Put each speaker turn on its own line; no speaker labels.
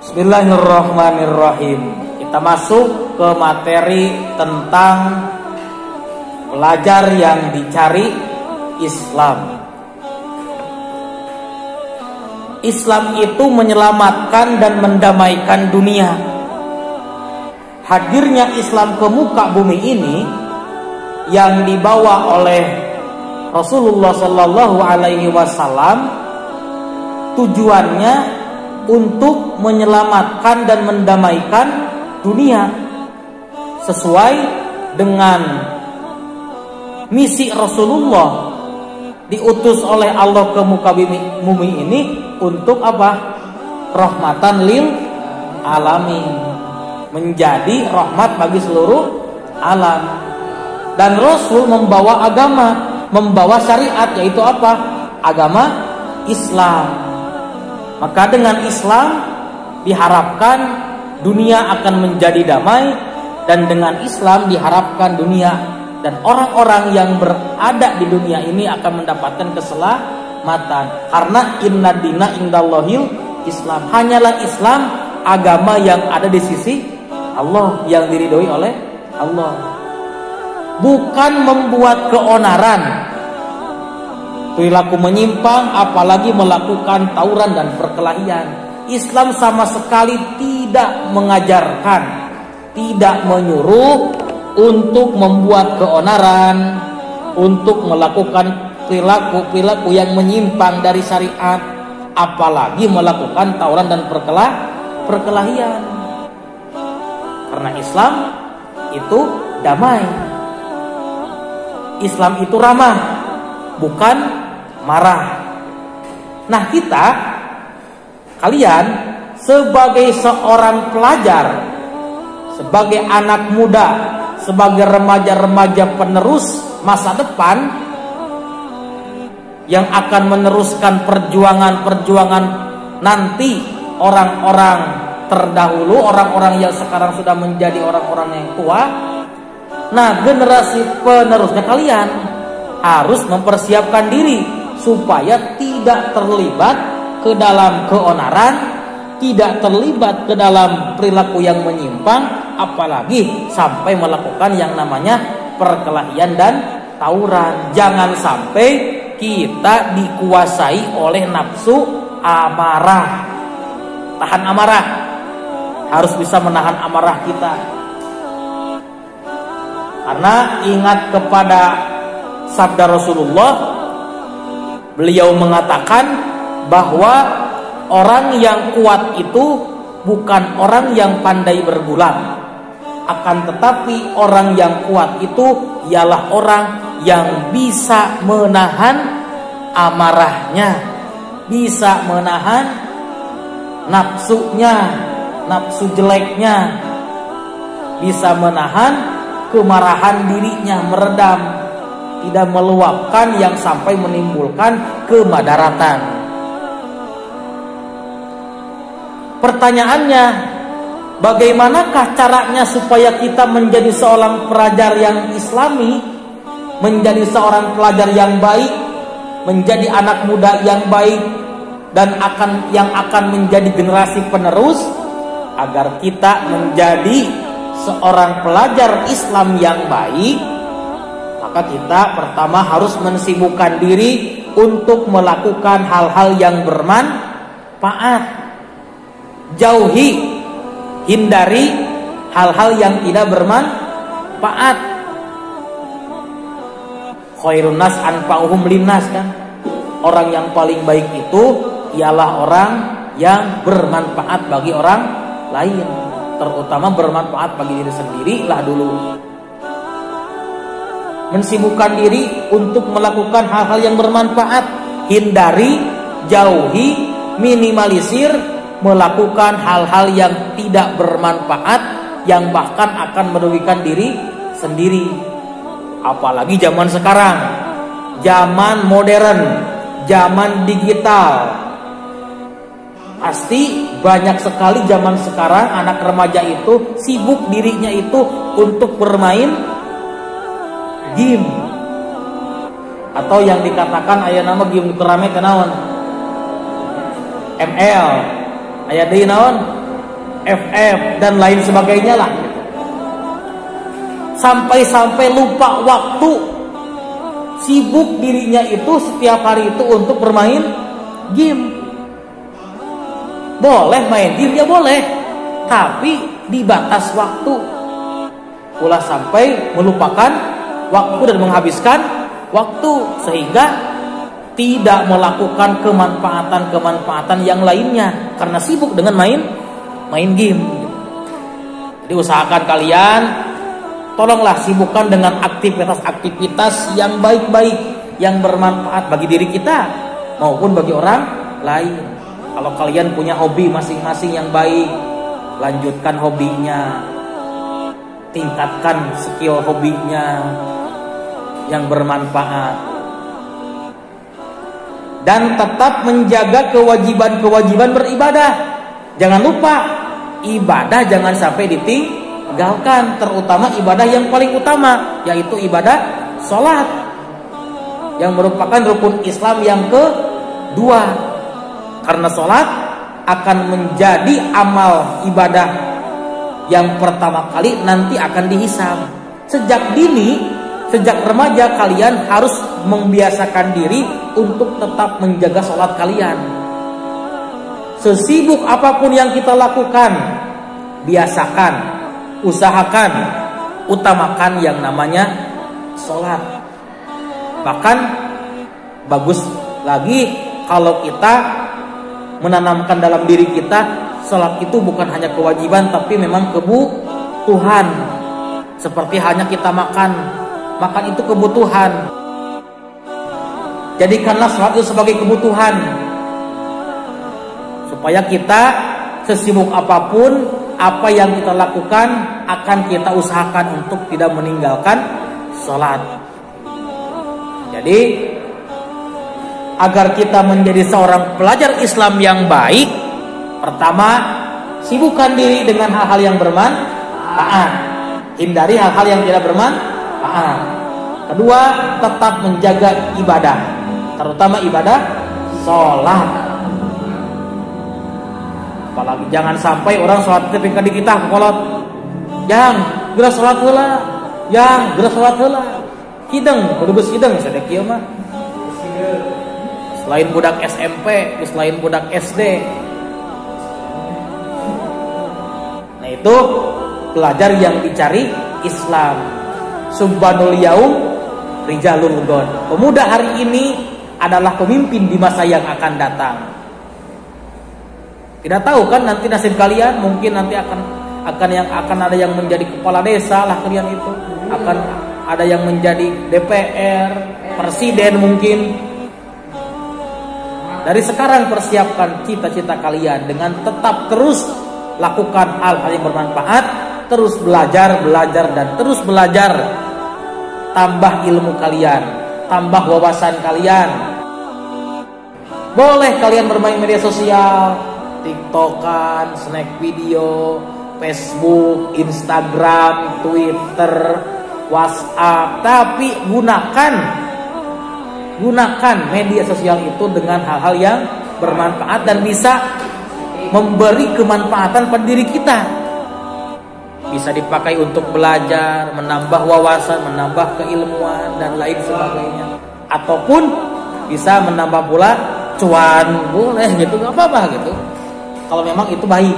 Bismillahirrahmanirrahim. Kita masuk ke materi tentang pelajar yang dicari Islam. Islam itu menyelamatkan dan mendamaikan dunia. Hadirnya Islam ke muka bumi ini yang dibawa oleh Rasulullah Shallallahu Alaihi Wasallam tujuannya untuk menyelamatkan dan mendamaikan dunia sesuai dengan misi Rasulullah diutus oleh Allah ke muka bumi ini untuk apa? Rahmatan lil alamin, menjadi rahmat bagi seluruh alam. Dan Rasul membawa agama, membawa syariat, yaitu apa? Agama Islam. Maka dengan Islam diharapkan dunia akan menjadi damai, dan dengan Islam diharapkan dunia dan orang-orang yang berada di dunia ini akan mendapatkan keselamatan. Karena inna dina indallahil Islam, hanyalah Islam agama yang ada di sisi Allah, yang diridhoi oleh Allah. Bukan membuat keonaran, perilaku menyimpang, apalagi melakukan tawuran dan perkelahian. Islam sama sekali tidak mengajarkan, tidak menyuruh untuk membuat keonaran, untuk melakukan perilaku yang menyimpang dari syariat, apalagi melakukan tawuran dan perkelahian. Karena Islam itu damai, Islam itu ramah, bukan marah. Nah, kalian sebagai seorang pelajar, sebagai anak muda, sebagai remaja-remaja penerus masa depan yang akan meneruskan perjuangan-perjuangan nanti orang-orang terdahulu, orang-orang yang sekarang sudah menjadi orang-orang yang tua. Nah, generasi penerusnya kalian harus mempersiapkan diri supaya tidak terlibat ke dalam keonaran, tidak terlibat ke dalam perilaku yang menyimpang, apalagi sampai melakukan yang namanya perkelahian dan tawuran. Jangan sampai kita dikuasai oleh nafsu amarah. Tahan amarah, harus bisa menahan amarah kita. Karena ingat kepada sabda Rasulullah, beliau mengatakan bahwa orang yang kuat itu bukan orang yang pandai bergulat, akan tetapi orang yang kuat itu ialah orang yang bisa menahan amarahnya, bisa menahan nafsunya, nafsu jeleknya, bisa menahan kemarahan dirinya, meredam, tidak meluapkan yang sampai menimbulkan kemadaratan. Pertanyaannya, bagaimanakah caranya supaya kita menjadi seorang pelajar yang islami, menjadi seorang pelajar yang baik, menjadi anak muda yang baik, dan yang akan menjadi generasi penerus, agar kita menjadi seorang pelajar Islam yang baik? Maka kita pertama harus mensibukkan diri untuk melakukan hal-hal yang bermanfaat. Jauhi, hindari hal-hal yang tidak bermanfaat. Khairun nas anfa'uhum linnas, kan? Orang yang paling baik itu ialah orang yang bermanfaat bagi orang lain, terutama bermanfaat bagi diri sendiri lah dulu. Mensibukkan diri untuk melakukan hal-hal yang bermanfaat, hindari, jauhi, minimalisir melakukan hal-hal yang tidak bermanfaat, yang bahkan akan merugikan diri sendiri. Apalagi zaman sekarang, zaman modern, zaman digital. Pasti banyak sekali zaman sekarang anak remaja itu sibuk dirinya itu untuk bermain game, atau yang dikatakan aya nama game kerame kenaon ML, aya deui naon FF dan lain sebagainya lah. Sampai-sampai lupa waktu, sibuk dirinya itu setiap hari itu untuk bermain game. Boleh main game ya boleh, tapi di batas waktu. Ulah sampai melupakan waktu dan menghabiskan waktu sehingga tidak melakukan kemanfaatan yang lainnya karena sibuk dengan main game. Jadi usahakan kalian, tolonglah sibukkan dengan aktivitas-aktivitas yang baik-baik, yang bermanfaat bagi diri kita maupun bagi orang lain. Kalau kalian punya hobi masing-masing yang baik, lanjutkan hobinya, tingkatkan skill hobinya yang bermanfaat, dan tetap menjaga kewajiban beribadah. Jangan lupa, ibadah jangan sampai ditinggalkan, terutama ibadah yang paling utama, yaitu ibadah sholat, yang merupakan rukun Islam yang kedua. Karena sholat akan menjadi amal ibadah yang pertama kali nanti akan dihisab. Sejak dini, sejak remaja kalian harus membiasakan diri untuk tetap menjaga sholat kalian. Sesibuk apapun yang kita lakukan, biasakan, usahakan, utamakan yang namanya sholat. Bahkan bagus lagi kalau kita menanamkan dalam diri kita, sholat itu bukan hanya kewajiban tapi memang kebutuhan. Seperti hanya kita makan itu kebutuhan. Jadikanlah sholat itu sebagai kebutuhan, supaya kita sesibuk apapun, apa yang kita lakukan akan kita usahakan untuk tidak meninggalkan sholat. Jadi agar kita menjadi seorang pelajar Islam yang baik, pertama, sibukkan diri dengan hal-hal yang bermanfaat, hindari hal-hal yang tidak bermanfaat. Kedua, tetap menjaga ibadah, terutama ibadah sholat. Apalagi jangan sampai orang sholat ketika di kita kolot, yang gerak sholat heula, yang gerak sholat heula, hideng, kudu geus hideng sadek kieu mah. Selain budak SMP, selain budak SD. Nah itu pelajar yang dicari Islam. Subhanul yaum rijalul ghad. Pemuda hari ini adalah pemimpin di masa yang akan datang. Tidak tahu kan nanti nasib kalian, mungkin nanti akan ada yang menjadi kepala desa lah kalian itu, akan ada yang menjadi DPR, presiden mungkin. Dari sekarang persiapkan cita-cita kalian dengan tetap terus lakukan hal-hal yang bermanfaat, terus belajar dan terus belajar. Tambah ilmu kalian, tambah wawasan kalian. Boleh kalian bermain media sosial, TikTokan, snack video, Facebook, Instagram, Twitter, WhatsApp, tapi gunakan media sosial itu dengan hal-hal yang bermanfaat dan bisa memberi kemanfaatan pada diri kita. Bisa dipakai untuk belajar, menambah wawasan, menambah keilmuan dan lain sebagainya. Ataupun bisa menambah pula cuan, boleh gitu, gak apa-apa gitu. Kalau memang itu baik.